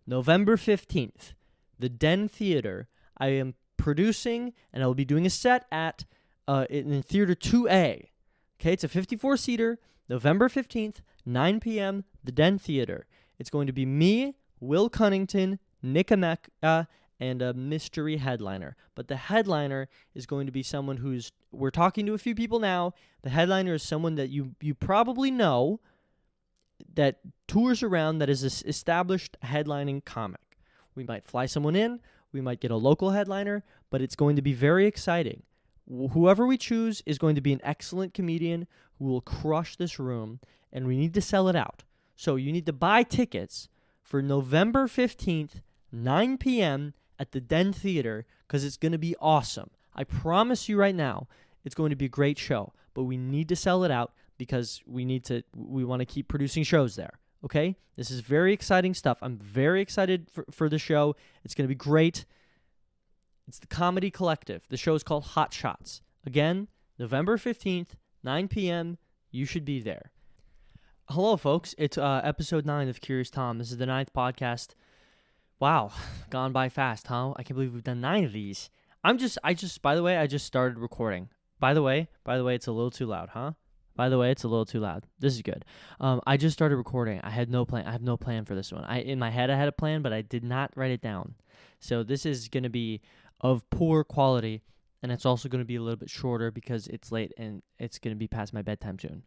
November 15th, the Den Theater. I am producing, and I will be doing a set at in Theater 2A. Okay, it's a 54-seater, November 15th, 9 p.m., the Den Theater. It's going to be me, Will Cunnington, Nick Emeka, and a mystery headliner. But the headliner is going to be someone we're talking to a few people now. The headliner is someone that you probably know that tours around, that is an established headlining comic. We might fly someone in, we might get a local headliner, but it's going to be very exciting. Whoever we choose is going to be an excellent comedian who will crush this room, and we need to sell it out. So you need to buy tickets for November 15th, 9 p.m. at the Den Theater, because it's going to be awesome. I promise you right now, it's going to be a great show, but we need to sell it out because we want to keep producing shows there. Okay? This is very exciting stuff. I'm very excited for the show. It's going to be great. It's the Comedy Collective. The show is called Hot Shots. Again, November 15th, 9 p.m. You should be there. Hello, folks. It's episode 9 of Curious Tom. This is the 9th podcast. Wow, gone by fast, huh? I can't believe we've done 9 of these. By the way, I just started recording. By the way, it's a little too loud, huh? By the way, it's a little too loud. This is good. I just started recording. I have no plan for this one. In my head, I had a plan, but I did not write it down. So this is going to be of poor quality, and it's also going to be a little bit shorter because it's late and it's going to be past my bedtime soon.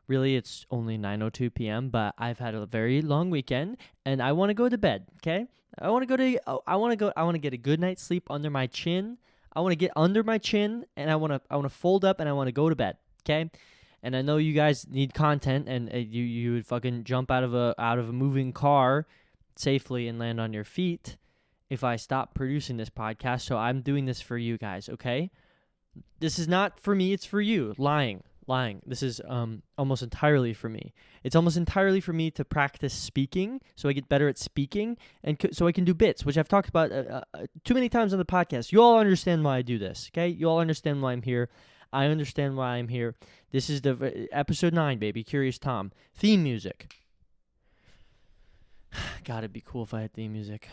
Really, it's only 9:02 p.m., but I've had a very long weekend, and I want to go to bed, okay? I want to get a good night's sleep under my chin. I want to get under my chin, and I want to fold up, and I want to go to bed, okay? And I know you guys need content, and you would fucking jump out of a moving car safely and land on your feet if I stop producing this podcast. So I'm doing this for you guys, okay? This is not for me, it's for you. Lying. This is almost entirely for me. It's almost entirely for me to practice speaking so I get better at speaking and so I can do bits, which I've talked about too many times on the podcast. You all understand why I do this, okay? You all understand why I'm here. I understand why I'm here. This is the episode 9, baby. Curious Tom. Theme music. God, it'd be cool if I had theme music.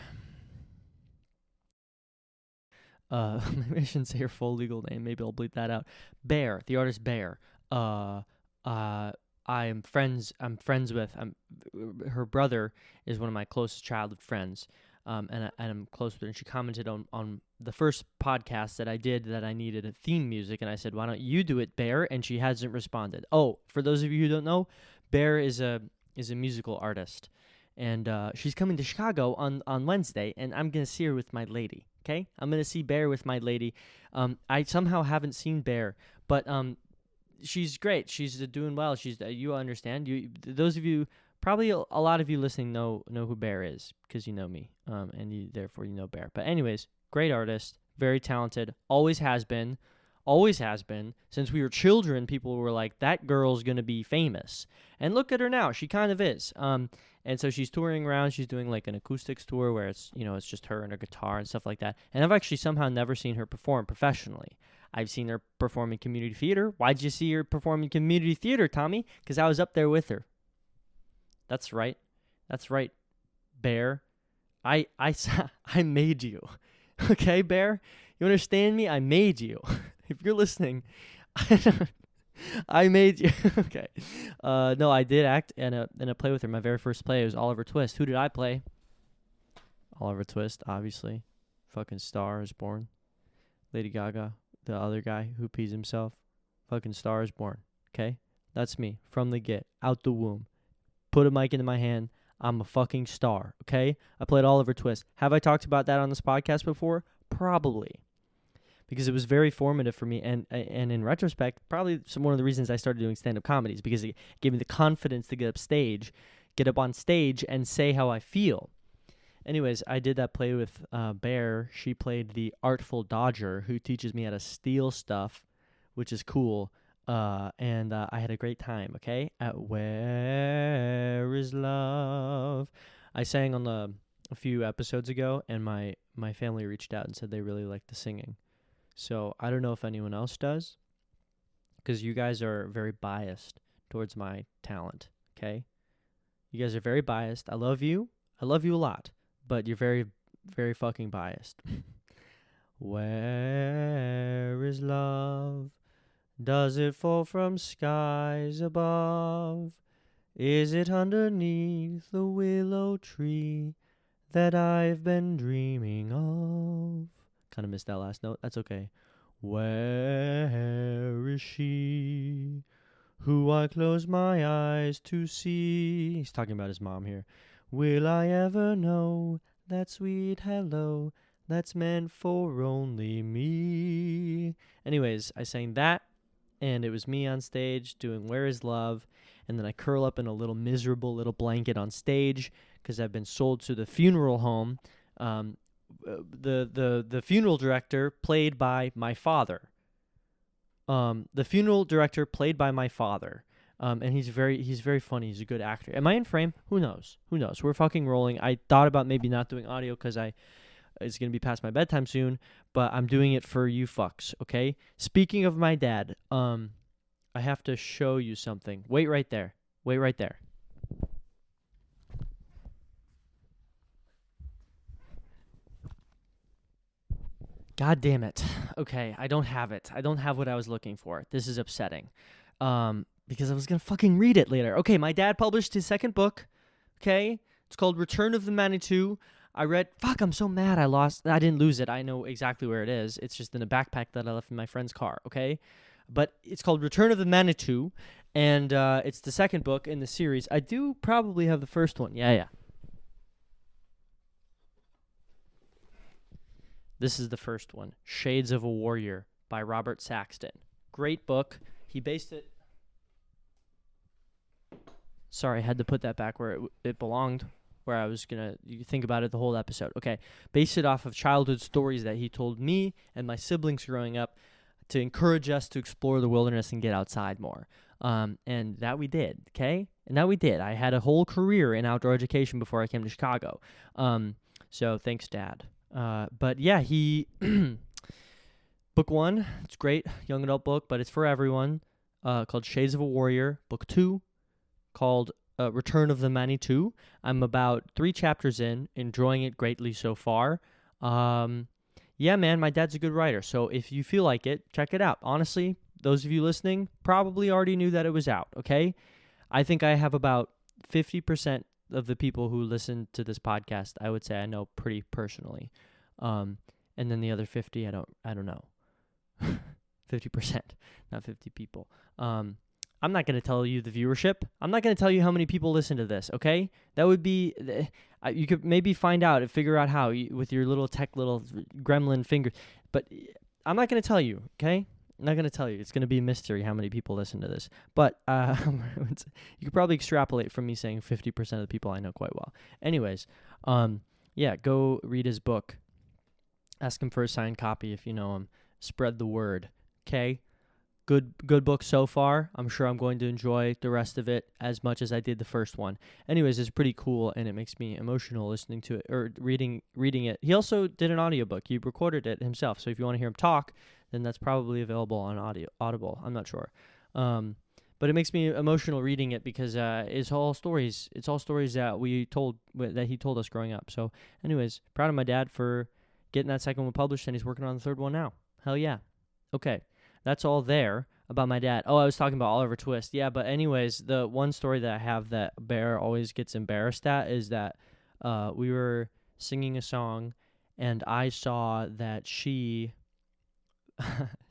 Maybe I shouldn't say her full legal name. Maybe I'll bleep that out. Bear, the artist Bear. I'm friends with. Her brother is one of my closest childhood friends. And I'm close with her. And she commented on the first podcast that I did that I needed a theme music, and I said, "Why don't you do it, Bear?" And she hasn't responded. Oh, for those of you who don't know, Bear is a musical artist, and she's coming to Chicago on Wednesday, and I'm gonna see her with my lady. Okay, I'm gonna see Bear with my lady. I somehow haven't seen Bear, but she's great. She's doing well. You understand. Those of you. Probably a lot of you listening know who Bear is because you know me, and therefore you know Bear. But anyways, great artist, very talented, always has been. Since we were children, people were like, that girl's going to be famous. And look at her now, she kind of is. And so she's touring around, she's doing like an acoustics tour where it's just her and her guitar and stuff like that. And I've actually somehow never seen her perform professionally. I've seen her perform in community theater. Why'd you see her perform in community theater, Tommy? Because I was up there with her. That's right, Bear. I made you. Okay, Bear? You understand me? I made you. If you're listening, I made you. Okay. No, I did act in a play with her. My very first play was Oliver Twist. Who did I play? Oliver Twist, obviously. Fucking Star is Born. Lady Gaga, the other guy who pees himself. Fucking Star is Born. Okay? That's me. From the get. Out the womb. Put a mic into my hand. I'm a fucking star, okay? I played Oliver Twist. Have I talked about that on this podcast before? Probably. Because it was very formative for me. And in retrospect, probably one of the reasons I started doing stand-up comedies, because it gave me the confidence to get up on stage and say how I feel. Anyways, I did that play with Bear. She played the Artful Dodger, who teaches me how to steal stuff, which is cool. And I had a great time, okay? At Where is Love? I sang on a few episodes ago, and my family reached out and said they really liked the singing. So I don't know if anyone else does, because you guys are very biased towards my talent, okay? You guys are very biased. I love you. I love you a lot. but you're very, very fucking biased. Where is love? Does it fall from skies above? Is it underneath the willow tree that I've been dreaming of? Kind of missed that last note. That's okay. Where is she who I close my eyes to see? He's talking about his mom here. Will I ever know that sweet hello that's meant for only me? Anyways, I sang that, and it was me on stage doing Where Is Love, and then I curl up in a little miserable little blanket on stage because I've been sold to the funeral home. The funeral director played by my father. And he's very funny. He's a good actor. Am I in frame? Who knows? We're fucking rolling. I thought about maybe not doing audio because it's gonna be past my bedtime soon, but I'm doing it for you fucks. Okay. Speaking of my dad, I have to show you something. Wait right there. God damn it. Okay, I don't have it. I don't have what I was looking for. This is upsetting. Because I was going to fucking read it later. Okay, my dad published his second book. Okay? It's called Return of the Manitou. I read... Fuck, I'm so mad I didn't lose it. I know exactly where it is. It's just in a backpack that I left in my friend's car. Okay? But it's called Return of the Manitou. And it's the second book in the series. I do probably have the first one. Yeah. This is the first one, Shades of a Warrior by Robert Saxton. Great book. He based it... Sorry, I had to put that back where it belonged, where I was going to... You think about it the whole episode. Okay. Based it off of childhood stories that he told me and my siblings growing up to encourage us to explore the wilderness and get outside more. And that we did, okay? I had a whole career in outdoor education before I came to Chicago. So thanks, Dad. But yeah, he book 1, it's great, young adult book, but it's for everyone, called Shades of a Warrior. Book 2, called Return of the Manitou. I'm about 3 chapters in, enjoying it greatly so far. Yeah, man, my dad's a good writer, so if you feel like it, check it out. Honestly, those of you listening probably already knew that it was out, okay? I think I have about 50% of the people who listen to this podcast, I would say I know pretty personally. And then the other 50, I don't know. 50%, not 50 people. I'm not going to tell you the viewership. I'm not going to tell you how many people listen to this, okay? That would be, you could maybe find out and figure out how with your little gremlin finger. But I'm not going to tell you, okay? I'm not going to tell you. It's going to be a mystery how many people listen to this. But you could probably extrapolate from me saying 50% of the people I know quite well. Anyways, yeah, go read his book. Ask him for a signed copy if you know him. Spread the word, okay? Good book so far. I'm sure I'm going to enjoy the rest of it as much as I did the first one. Anyways, it's pretty cool, and it makes me emotional listening to it or reading it. He also did an audiobook. He recorded it himself. So if you want to hear him talk, then that's probably available on Audible. I'm not sure. But it makes me emotional reading it because it's all stories. It's all stories that he told us growing up. So anyways, proud of my dad for getting that second one published, and he's working on the third one now. Hell yeah. Okay. That's all there about my dad. Oh, I was talking about Oliver Twist. Yeah, but anyways, the one story that I have that Bear always gets embarrassed at is that we were singing a song, and I saw that she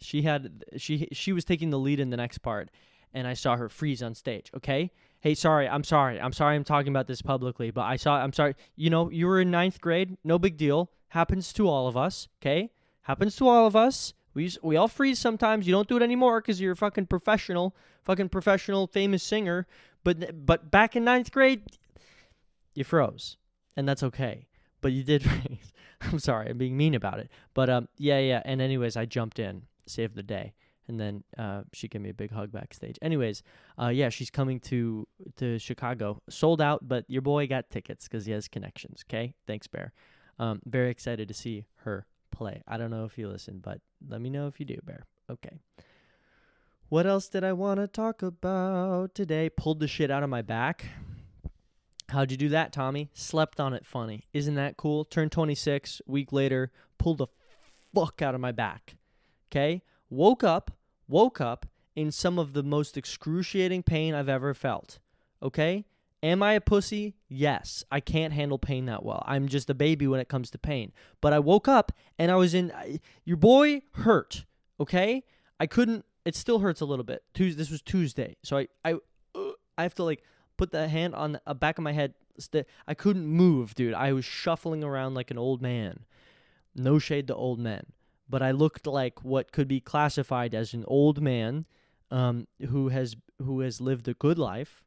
was taking the lead in the next part, and I saw her freeze on stage, okay? Hey, I'm sorry I'm talking about this publicly, but I'm sorry. You know, you were in 9th grade. No big deal. Happens to all of us, okay? Happens to all of us. We all freeze sometimes. You don't do it anymore because you're a fucking professional, famous singer. But back in 9th grade, you froze, and that's okay. But you did freeze. I'm sorry, I'm being mean about it. But yeah. And anyways, I jumped in, saved the day, and then she gave me a big hug backstage. Anyways, yeah, she's coming to Chicago, sold out, but your boy got tickets because he has connections. Okay, thanks, Bear. Very excited to see her play. I don't know if you listen, but let me know if you do, Bear. Okay. What else did I want to talk about today? Pulled the shit out of my back. How'd you do that, Tommy? Slept on it funny. Isn't that cool? Turned 26, week later, pulled the fuck out of my back. Okay? Woke up in some of the most excruciating pain I've ever felt. Okay? Am I a pussy? Yes. I can't handle pain that well. I'm just a baby when it comes to pain. But I woke up and I was your boy hurt. Okay? I couldn't, it still hurts a little bit. This was Tuesday. So I have to like put the hand on the back of my head. I couldn't move, dude. I was shuffling around like an old man. No shade to old men. But I looked like what could be classified as an old man who has lived a good life,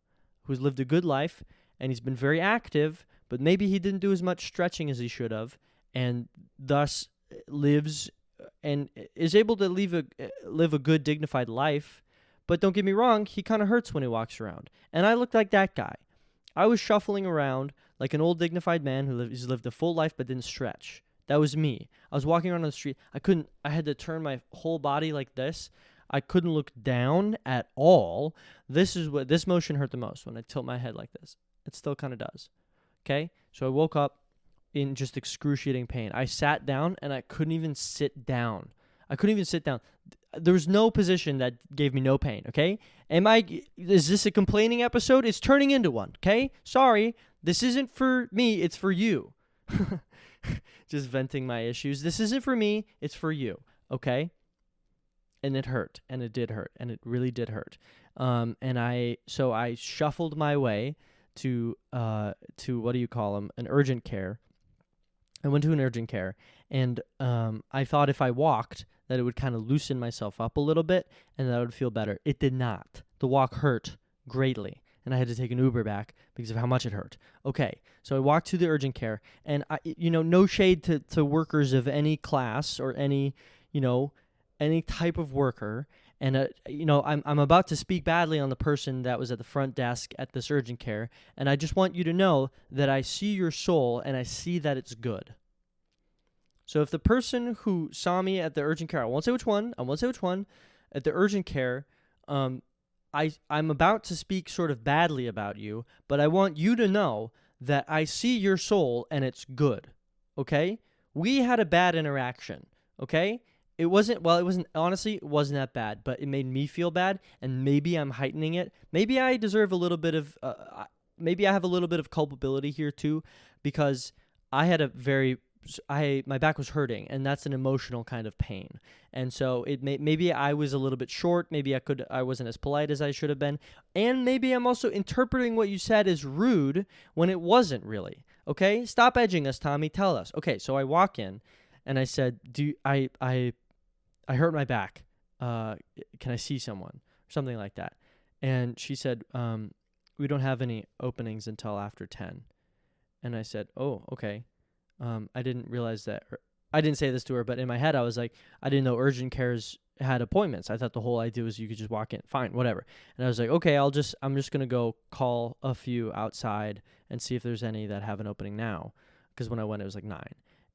and he's been very active, but maybe he didn't do as much stretching as he should have, and thus lives and is able to live a good, dignified life. But don't get me wrong, he kind of hurts when he walks around. And I looked like that guy. I was shuffling around like an old, dignified man who's lived a full life but didn't stretch. That was me. I was walking around on the street. I had to turn my whole body like this. I couldn't look down at all. This motion hurt the most, when I tilt my head like this. It still kind of does. Okay? So I woke up in just excruciating pain. I sat down and I couldn't even sit down. There was no position that gave me no pain, okay? Is this a complaining episode? It's turning into one, okay? Sorry. This isn't for me, it's for you. Just venting my issues. This isn't for me, it's for you, okay? And it hurt, and it did hurt, and it really did hurt. So I shuffled my way to what do you call them? An urgent care. I went to an urgent care, and I thought if I walked, that it would kind of loosen myself up a little bit, and that I would feel better. It did not. The walk hurt greatly, and I had to take an Uber back because of how much it hurt. Okay, so I walked to the urgent care, and no shade to workers of any class or any type of worker. And I'm about to speak badly on the person that was at the front desk at this urgent care, and I just want you to know that I see your soul and I see that it's good. So if the person who saw me at the urgent care, I won't say which one, at the urgent care, I'm about to speak sort of badly about you, but I want you to know that I see your soul and it's good, okay? We had a bad interaction, okay? It wasn't that bad, but it made me feel bad, and maybe I'm heightening it. Maybe I deserve a little bit of, maybe I have a little bit of culpability here too, because my back was hurting, and that's an emotional kind of pain. And so maybe I was a little bit short, maybe I wasn't as polite as I should have been, and maybe I'm also interpreting what you said as rude when it wasn't really. Okay? Stop edging us, Tommy. Tell us. Okay, so I walk in, and I said, I hurt my back. Can I see someone? Or something like that. And she said, we don't have any openings until after 10. And I said, oh, okay. I didn't realize that. I didn't say this to her, but in my head I was like, I didn't know urgent cares had appointments. I thought the whole idea was you could just walk in. Fine, whatever. And I was like, okay, I'm just going to go call a few outside and see if there's any that have an opening now. Because when I went, it was like 9.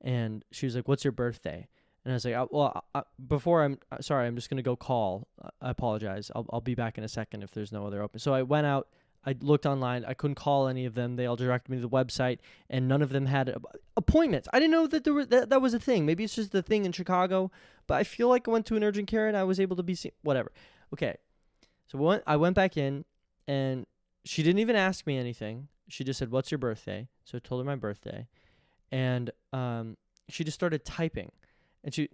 And she was like, what's your birthday? And I was like, I'm just going to go call. I apologize. I'll be back in a second if there's no other open. So I went out. I looked online. I couldn't call any of them. They all directed me to the website, and none of them had appointments. I didn't know that that was a thing. Maybe it's just the thing in Chicago, but I feel like I went to an urgent care and I was able to be seen. Whatever. Okay. So I went back in, and she didn't even ask me anything. She just said, what's your birthday? So I told her my birthday, and she just started typing. And she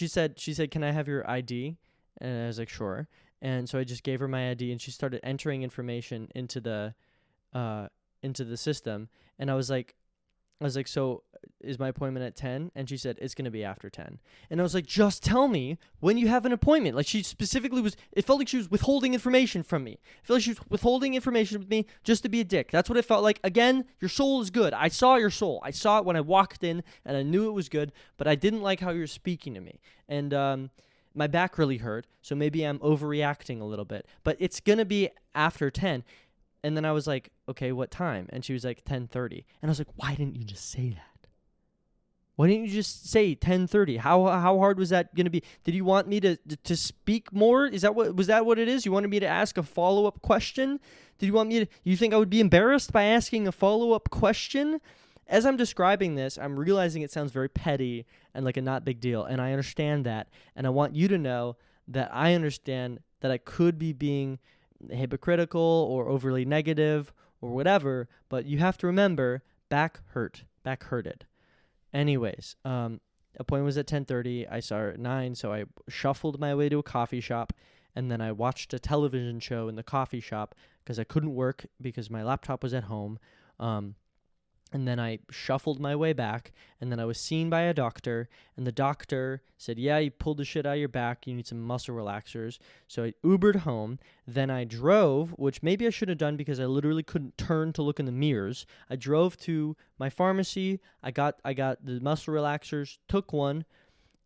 said, can I have your ID? And I was like, sure. And so I just gave her my ID, and she started entering information into the system. And I was like, so is my appointment at 10? And she said, it's going to be after 10. And I was like, just tell me when you have an appointment. Like, she specifically it felt like she was withholding information from me. It felt like she was withholding information from me just to be a dick. That's what it felt like. Again, your soul is good. I saw your soul. I saw it when I walked in, and I knew it was good, but I didn't like how you were speaking to me. And, my back really hurt, so maybe I'm overreacting a little bit. But it's going to be after 10. And then I was like, okay, what time? And she was like, 10:30. And I was like, why didn't you just say that? Why didn't you just say 10:30? How hard was that going to be? Did you want me to speak more? Was that what it is? You wanted me to ask a follow-up question? Did you want me to you think I would be embarrassed by asking a follow-up question? As I'm describing this, I'm realizing it sounds very petty and like a not big deal, and I understand that. And I want you to know that I understand that I could be being hypocritical or overly negative or whatever, but you have to remember, back hurted. Anyways, appointment was at 10:30. I saw her at 9, so I shuffled my way to a coffee shop, and then I watched a television show in the coffee shop because I couldn't work because my laptop was at home. And then I shuffled my way back, and then I was seen by a doctor, and the doctor said, yeah, you pulled the shit out of your back, you need some muscle relaxers. So I Ubered home, then I drove, which maybe I should have done because I literally couldn't turn to look in the mirrors. I drove to my pharmacy, I got the muscle relaxers, took one,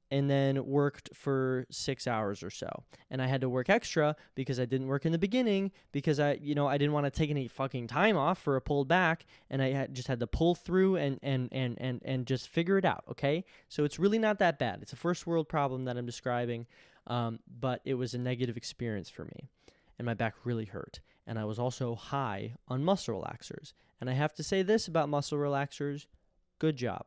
and then worked for 6 hours or so. And I had to work extra because I didn't work in the beginning because I didn't want to take any fucking time off for a pulled back, and I just had to pull through and just figure it out, okay? So it's really not that bad. It's a first world problem that I'm describing, but it was a negative experience for me, and my back really hurt. And I was also high on muscle relaxers. And I have to say this about muscle relaxers, good job.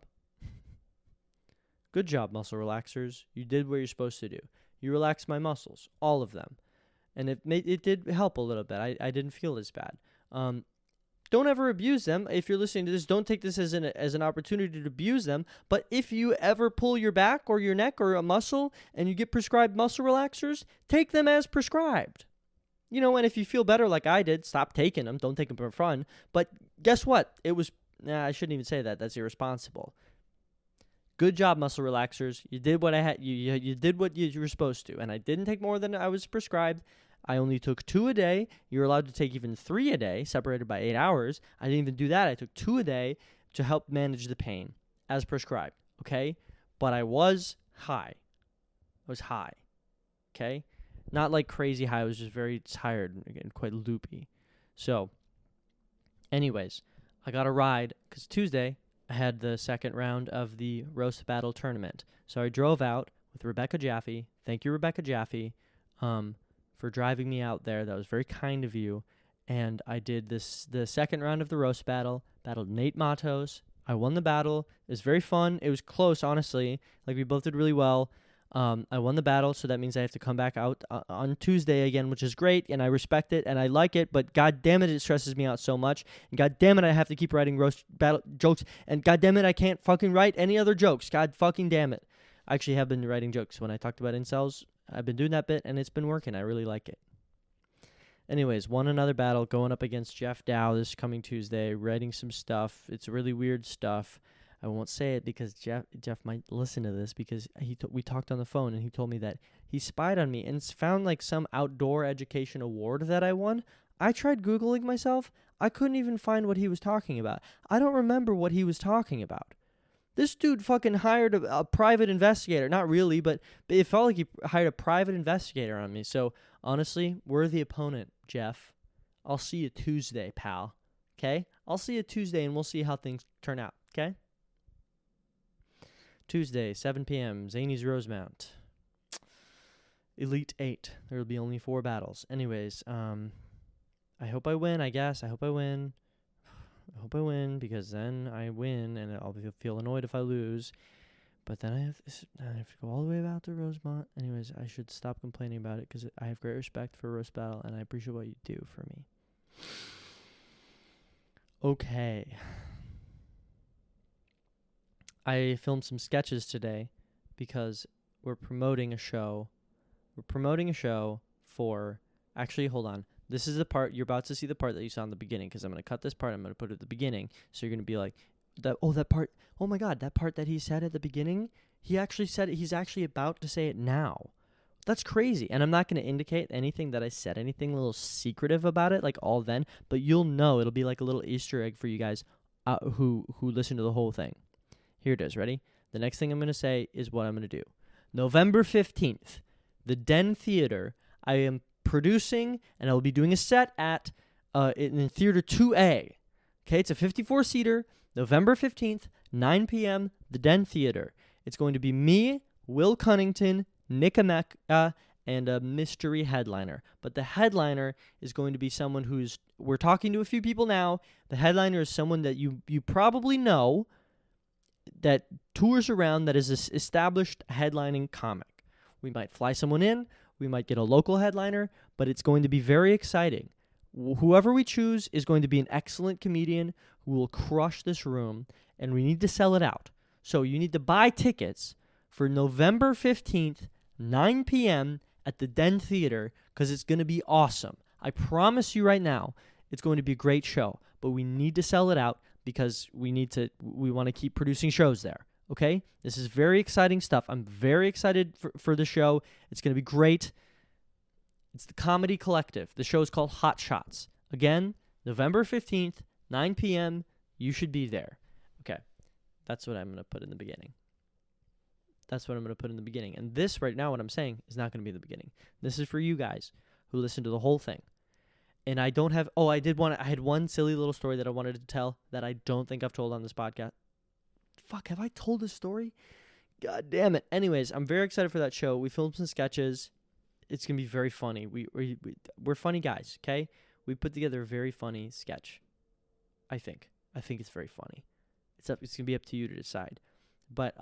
Good job, muscle relaxers. You did what you're supposed to do. You relaxed my muscles, all of them. And it did help a little bit. I didn't feel as bad. Don't ever abuse them. If you're listening to this, don't take this as an opportunity to abuse them. But if you ever pull your back or your neck or a muscle and you get prescribed muscle relaxers, take them as prescribed. And if you feel better like I did, stop taking them. Don't take them for fun. But guess what? I shouldn't even say that. That's irresponsible. Good job, muscle relaxers. You did what I had. You did what you were supposed to, and I didn't take more than I was prescribed. I only took 2 a day. You're allowed to take even 3 a day, separated by 8 hours. I didn't even do that. I took 2 a day to help manage the pain, as prescribed. Okay, but I was high. Okay, not like crazy high. I was just very tired and quite loopy. So, anyways, I got a ride because Tuesday I had the second round of the roast battle tournament. So I drove out with Rebecca Jaffe. Thank you, Rebecca Jaffe, for driving me out there. That was very kind of you. And I did the second round of the roast battle, battled Nate Matos. I won the battle. It was very fun. It was close, honestly. Like, we both did really well. I won the battle, so that means I have to come back out on Tuesday again, which is great, and I respect it, and I like it, but god damn it stresses me out so much, and god damn it I have to keep writing roast battle jokes, and god damn it I can't fucking write any other jokes, god fucking damn it. I actually have been writing jokes. When I talked about incels, I've been doing that bit, and it's been working. I really like it. Anyways, won another battle, going up against Jeff Dow this coming Tuesday, writing some stuff. It's really weird stuff. I won't say it because Jeff might listen to this because we talked on the phone and he told me that he spied on me and found like some outdoor education award that I won. I tried Googling myself. I couldn't even find what he was talking about. I don't remember what he was talking about. This dude fucking hired a private investigator. Not really, but it felt like he hired a private investigator on me. So honestly, worthy opponent, Jeff. I'll see you Tuesday, pal. Okay? I'll see you Tuesday and we'll see how things turn out. Okay? Tuesday, 7 p.m., Zany's Rosemount. Elite 8. There will be only 4 battles. Anyways, I hope I win, I guess. I hope I win because then I win and I'll feel annoyed if I lose. But then I have to go all the way out to Rosemont. Anyways, I should stop complaining about it because I have great respect for Roast Battle and I appreciate what you do for me. Okay. I filmed some sketches today because we're promoting a show. For... Actually, hold on. This is the part... You're about to see the part that you saw in the beginning because I'm going to cut this part. I'm going to put it at the beginning. So you're going to be like, that part... Oh my God, that part that he said at the beginning, he actually said it. He's actually about to say it now. That's crazy. And I'm not going to indicate anything that I said, anything a little secretive about it, like all then. But you'll know. It'll be like a little Easter egg for you guys who listen to the whole thing. Here it is. Ready? The next thing I'm going to say is what I'm going to do. November 15th, the Den Theater. I am producing, and I will be doing a set at in Theater 2A. Okay, it's a 54-seater. November 15th, 9 p.m., the Den Theater. It's going to be me, Will Cunnington, Nick Emeka, and a mystery headliner. But the headliner is going to be someone we're talking to a few people now. The headliner is someone that you probably know that tours around, that is an established headlining comic. We might fly someone in, we might get a local headliner, but it's going to be very exciting. Whoever we choose is going to be an excellent comedian who will crush this room, and we need to sell it out. So you need to buy tickets for November 15th, 9 p.m. at the Den Theater, because it's going to be awesome. I promise you right now, it's going to be a great show, but we need to sell it out because we want to keep producing shows there, okay? This is very exciting stuff. I'm very excited for the show. It's going to be great. It's the Comedy Collective. The show is called Hot Shots. Again, November 15th, 9 p.m. You should be there. Okay, that's what I'm going to put in the beginning. And this right now, what I'm saying, is not going to be the beginning. This is for you guys who listen to the whole thing. And I don't have... I had one silly little story that I wanted to tell that I don't think I've told on this podcast. Fuck, have I told this story? God damn it. Anyways, I'm very excited for that show. We filmed some sketches. It's going to be very funny. We're funny guys, okay? We put together a very funny sketch, I think. I think it's very funny. It's going to be up to you to decide. But,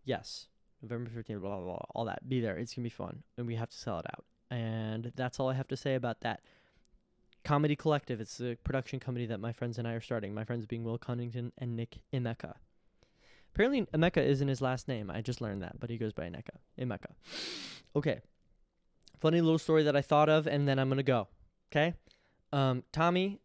yes, November 15th, blah, blah, blah, all that. Be there. It's going to be fun, and we have to sell it out. And that's all I have to say about that. Comedy Collective. It's a production company that my friends and I are starting. My friends being Will Cunnington and Nick Emeka. Apparently, Emeka isn't his last name. I just learned that, but he goes by Emeka. Okay. Funny little story that I thought of, and then I'm going to go. Okay? Tommy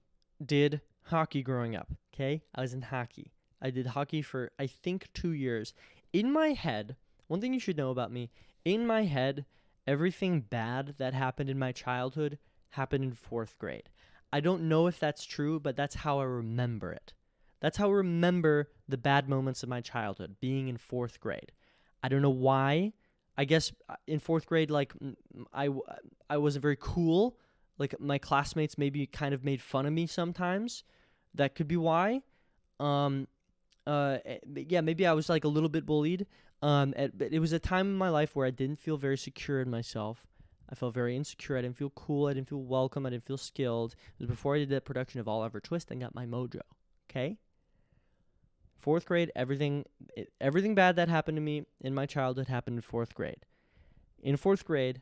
did hockey growing up. Okay? I was in hockey. I did hockey for, I think, 2 years. In my head, one thing you should know about me, in my head, everything bad that happened in my childhood happened in 4th grade. I don't know if that's true, but that's how I remember it. That's how I remember the bad moments of my childhood, being in 4th grade. I don't know why. I guess in 4th grade, like, I wasn't very cool. Like, my classmates maybe kind of made fun of me sometimes. That could be why. Yeah, maybe I was, like, a little bit bullied. But it was a time in my life where I didn't feel very secure in myself. I felt very insecure. I didn't feel cool. I didn't feel welcome. I didn't feel skilled. It was before I did that production of All Ever Twist and got my mojo. Okay? 4th grade, everything bad that happened to me in my childhood happened in 4th grade. In 4th grade,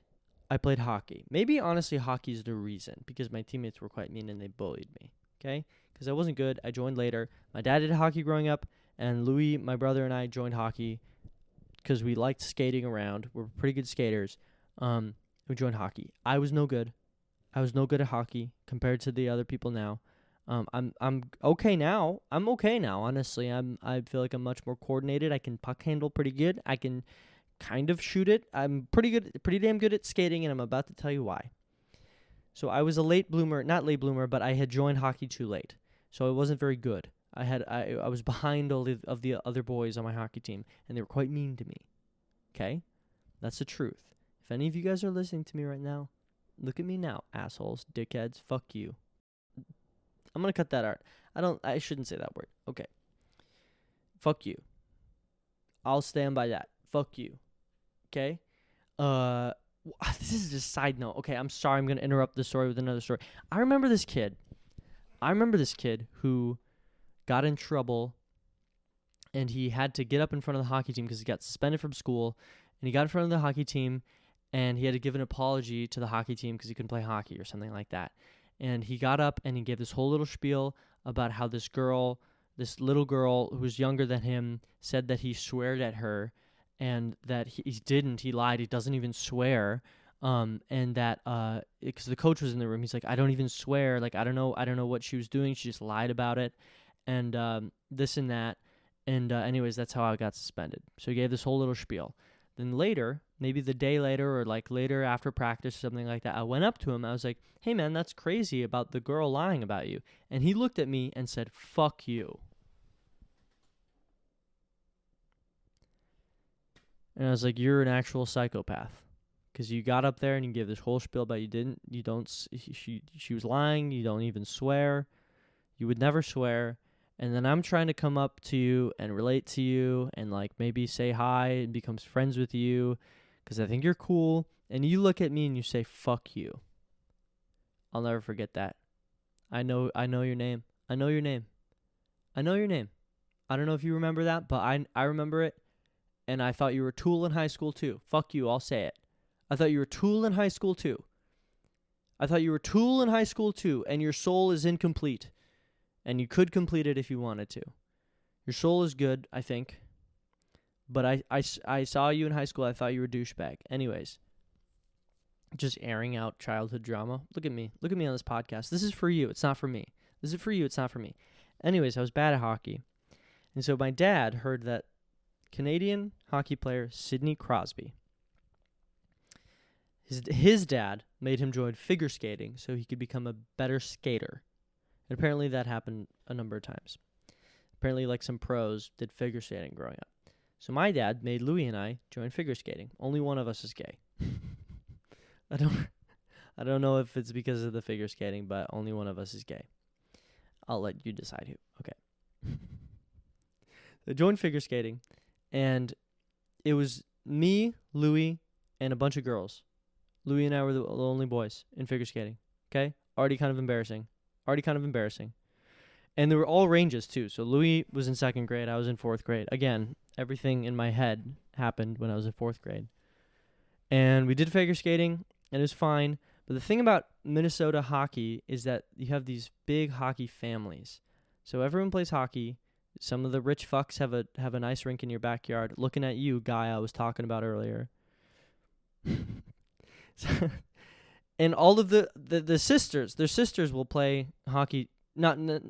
I played hockey. Maybe, honestly, hockey is the reason, because my teammates were quite mean and they bullied me. Okay? Because I wasn't good. I joined later. My dad did hockey growing up, and Louis, my brother, and I joined hockey because we liked skating around. We're pretty good skaters. We joined hockey. I was no good. I was no good at hockey compared to the other people now. I'm okay now. I'm okay now, honestly. I feel like I'm much more coordinated. I can puck handle pretty good. I can kind of shoot it. I'm pretty damn good at skating, and I'm about to tell you why. So I was a not late bloomer, but I had joined hockey too late. So I wasn't very good. I was behind all of the other boys on my hockey team, and they were quite mean to me. Okay? That's the truth. If any of you guys are listening to me right now, look at me now, assholes, dickheads, fuck you. I'm going to cut that out. I shouldn't say that word. Okay. Fuck you. I'll stand by that. Fuck you. Okay? This is just a side note. Okay, I'm sorry. I'm going to interrupt the story with another story. I remember this kid who got in trouble, and he had to get up in front of the hockey team because he got suspended from school, and he got in front of the hockey team, and he had to give an apology to the hockey team because he couldn't play hockey or something like that. And he got up and he gave this whole little spiel about how this little girl who was younger than him, said that he sweared at her, and that he didn't. He lied. He doesn't even swear. And that because the coach was in the room, he's like, I don't even swear. Like, I don't know what she was doing. She just lied about it, and this and that. And anyways, that's how I got suspended. So he gave this whole little spiel. Then later, maybe the day later or like later after practice or something like that, I went up to him. I was like, hey, man, that's crazy about the girl lying about you. And he looked at me and said, fuck you. And I was like, you're an actual psychopath. Because you got up there and you gave this whole spiel about she was lying. You don't even swear. You would never swear. And then I'm trying to come up to you and relate to you and like maybe say hi and become friends with you because I think you're cool. And you look at me and you say, fuck you. I'll never forget that. I know your name. I know your name. I know your name. I don't know if you remember that, but I remember it. And I thought you were a tool in high school too. Fuck you, I'll say it. I thought you were a tool in high school too. I thought you were a tool in high school too, and your soul is incomplete. And you could complete it if you wanted to. Your soul is good, I think. But I saw you in high school, I thought you were a douchebag. Anyways, just airing out childhood drama. Look at me. Look at me on this podcast. This is for you. It's not for me. This is for you. It's not for me. Anyways, I was bad at hockey. And so my dad heard that Canadian hockey player Sidney Crosby, his dad made him join figure skating so he could become a better skater. And apparently that happened a number of times. Apparently like some pros did figure skating growing up. So my dad made Louis and I join figure skating. Only one of us is gay. I don't know if it's because of the figure skating, but only one of us is gay. I'll let you decide who. Okay. So joined figure skating, and it was me, Louis, and a bunch of girls. Louis and I were the only boys in figure skating. Okay? Already kind of embarrassing. And they were all ranges, too. So Louis was in 2nd grade. I was in 4th grade. Again, everything in my head happened when I was in 4th grade. And we did figure skating, and it was fine. But the thing about Minnesota hockey is that you have these big hockey families. So everyone plays hockey. Some of the rich fucks have a nice rink in your backyard. Looking at you, guy I was talking about earlier. And all of the sisters, their sisters will play hockey.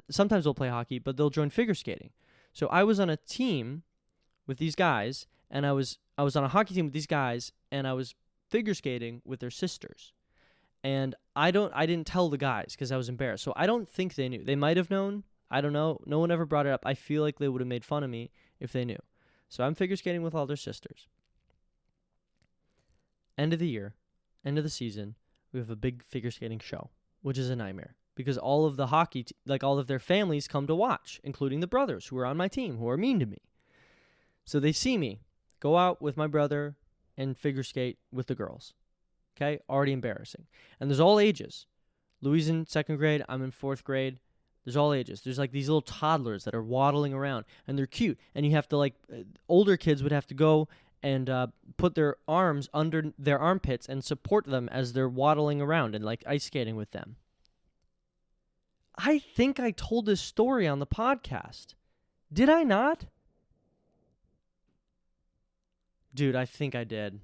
Sometimes they'll play hockey, but they'll join figure skating. So I was on a team with these guys, and I was on a hockey team with these guys, and I was figure skating with their sisters. And I didn't tell the guys because I was embarrassed. So I don't think they knew. They might have known. I don't know. No one ever brought it up. I feel like they would have made fun of me if they knew. So I'm figure skating with all their sisters. End of the year, end of the season, we have a big figure skating show, which is a nightmare because all of the hockey, all of their families come to watch, including the brothers who are on my team, who are mean to me. So they see me go out with my brother and figure skate with the girls. Okay? Already embarrassing. And there's all ages. Louis is in 2nd grade. I'm in 4th grade. There's all ages. There's like these little toddlers that are waddling around, and they're cute. And you have to older kids would have to go and put their arms under their armpits and support them as they're waddling around and ice skating with them. I think I told this story on the podcast. Did I not? Dude, I think I did.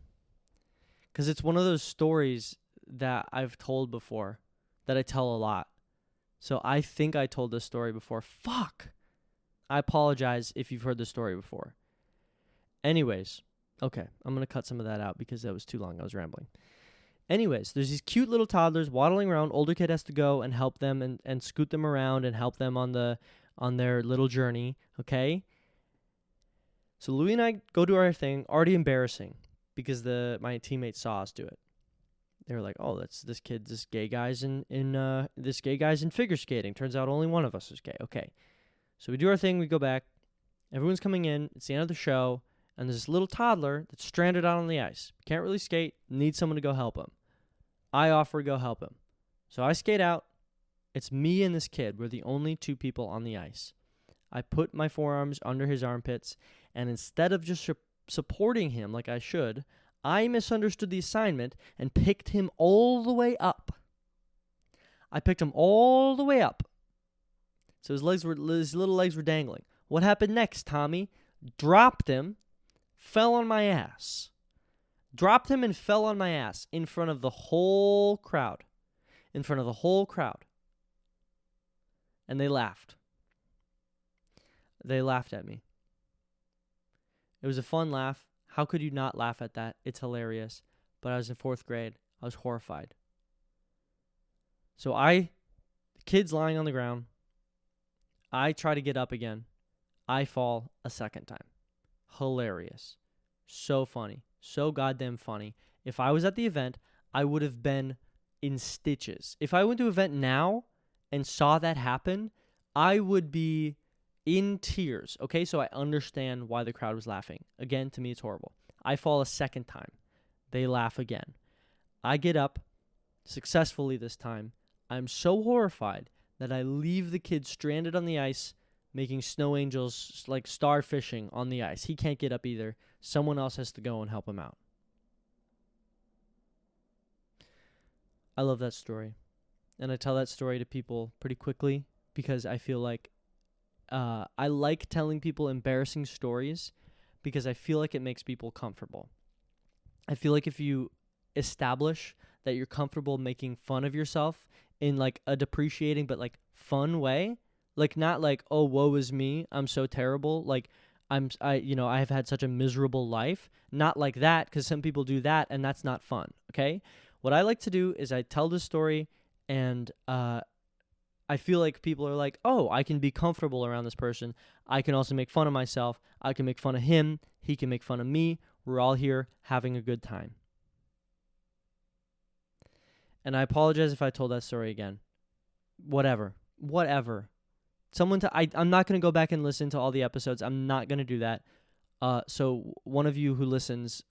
Because it's one of those stories that I've told before, that I tell a lot. So I think I told this story before. Fuck! I apologize if you've heard this story before. Anyways, okay, I'm going to cut some of that out because that was too long. I was rambling. Anyways, there's these cute little toddlers waddling around. Older kid has to go and help them and scoot them around and help them on their little journey, okay? So Louis and I go do our thing, already embarrassing because my teammates saw us do it. They were like, "Oh, that's this gay guy's in figure skating. Turns out only one of us is gay." Okay. So we do our thing, we go back. Everyone's coming in. It's the end of the show, and there's this little toddler that's stranded out on the ice. Can't really skate, needs someone to go help him. I offer to go help him. So I skate out. It's me and this kid. We're the only two people on the ice. I put my forearms under his armpits, and instead of just supporting him like I should, I misunderstood the assignment and picked him all the way up. I picked him all the way up. So his little legs were dangling. What happened next, Tommy? Dropped him, fell on my ass. Dropped him and fell on my ass in front of the whole crowd. In front of the whole crowd. And they laughed. They laughed at me. It was a fun laugh. How could you not laugh at that? It's hilarious. But I was in 4th grade. I was horrified. So the kid's lying on the ground. I try to get up again. I fall a second time. Hilarious. So funny. So goddamn funny. If I was at the event, I would have been in stitches. If I went to an event now and saw that happen, I would be in tears. Okay, so I understand why the crowd was laughing. Again, to me, it's horrible. I fall a second time. They laugh again. I get up successfully this time. I'm so horrified that I leave the kid stranded on the ice, making snow angels like starfishing on the ice. He can't get up either. Someone else has to go and help him out. I love that story. And I tell that story to people pretty quickly because I feel like I like telling people embarrassing stories because I feel like it makes people comfortable. I feel like if you establish that you're comfortable making fun of yourself in like a depreciating but like fun way, like not like, oh, woe is me, I'm so terrible, like I have had such a miserable life, not like that, because some people do that and that's not fun. Okay, what I like to do is I tell this story and I feel like people are like, oh, I can be comfortable around this person. I can also make fun of myself. I can make fun of him. He can make fun of me. We're all here having a good time. And I apologize if I told that story again. Whatever. I'm not going to go back and listen to all the episodes. I'm not going to do that. So one of you who listens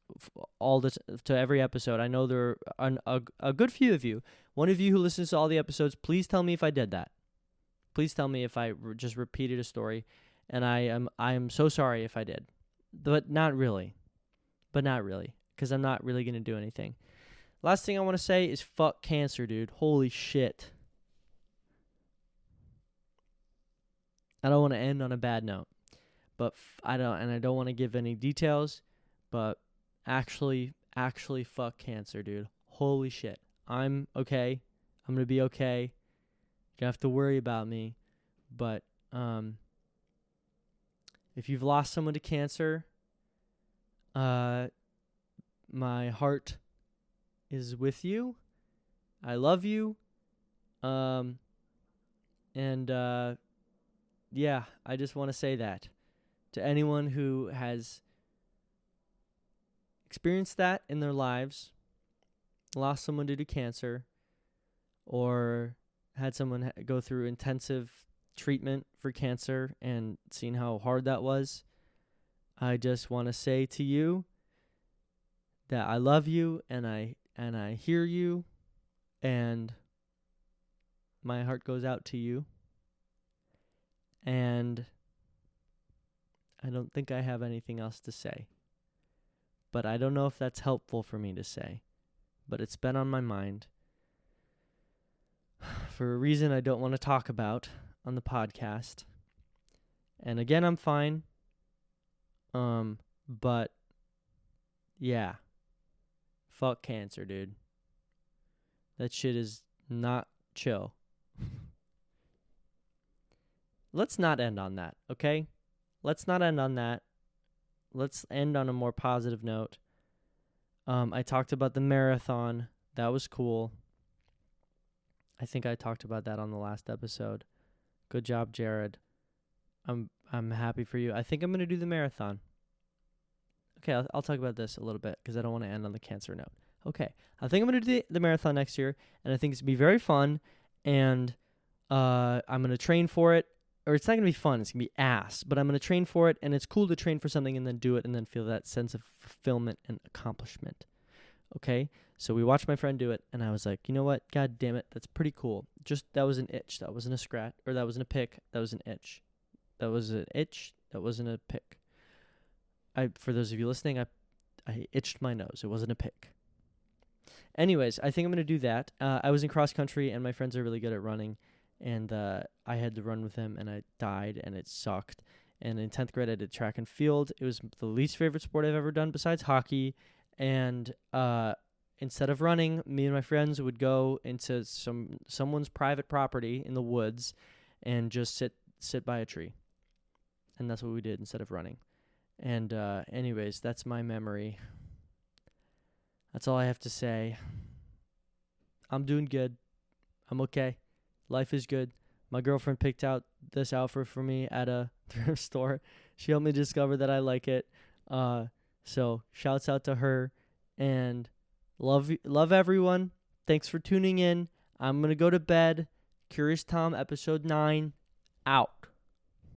to every episode, I know there are a good few of you. One of you who listens to all the episodes, please tell me if I did that. Please tell me if I just repeated a story, and I am so sorry if I did, but not really, because I'm not really gonna do anything. Last thing I want to say is fuck cancer, dude. Holy shit. I don't want to end on a bad note. But I don't want to give any details, but actually fuck cancer, dude. Holy shit. I'm okay. I'm going to be okay. You don't have to worry about me. But if you've lost someone to cancer, my heart is with you. I love you. Yeah, I just want to say that. To anyone who has experienced that in their lives, lost someone due to cancer, or had someone go through intensive treatment for cancer and seen how hard that was, I just want to say to you that I love you and I hear you, and my heart goes out to you. And I don't think I have anything else to say. But I don't know if that's helpful for me to say. But it's been on my mind for a reason I don't want to talk about on the podcast. And again, I'm fine. But yeah. Fuck cancer, dude. That shit is not chill. Let's not end on that, okay? Let's not end on that. Let's end on a more positive note. I talked about the marathon. That was cool. I think I talked about that on the last episode. Good job, Jared. I'm happy for you. I think I'm going to do the marathon. Okay, I'll talk about this a little bit because I don't want to end on the cancer note. Okay, I think I'm going to do the marathon next year, and I think it's going to be very fun, and I'm going to train for it. Or it's not going to be fun, it's going to be ass, but I'm going to train for it, and it's cool to train for something and then do it and then feel that sense of fulfillment and accomplishment. Okay? So we watched my friend do it, and I was like, you know what? God damn it, that's pretty cool. Just, that was an itch. That wasn't a scratch, or that wasn't a pick. That was an itch. That was an itch. That wasn't a pick. For those of you listening, I itched my nose. It wasn't a pick. Anyways, I think I'm going to do that. I was in cross country, and my friends are really good at running. And I had to run with him, and I died, and it sucked. And in 10th grade, I did track and field. It was the least favorite sport I've ever done besides hockey. And instead of running, me and my friends would go into someone's private property in the woods and just sit by a tree. And that's what we did instead of running. And anyways, that's my memory. That's all I have to say. I'm doing good. I'm okay. Life is good. My girlfriend picked out this outfit for me at a thrift store. She helped me discover that I like it. So shouts out to her, and love everyone. Thanks for tuning in. I'm going to go to bed. Curious Tom episode 9 out.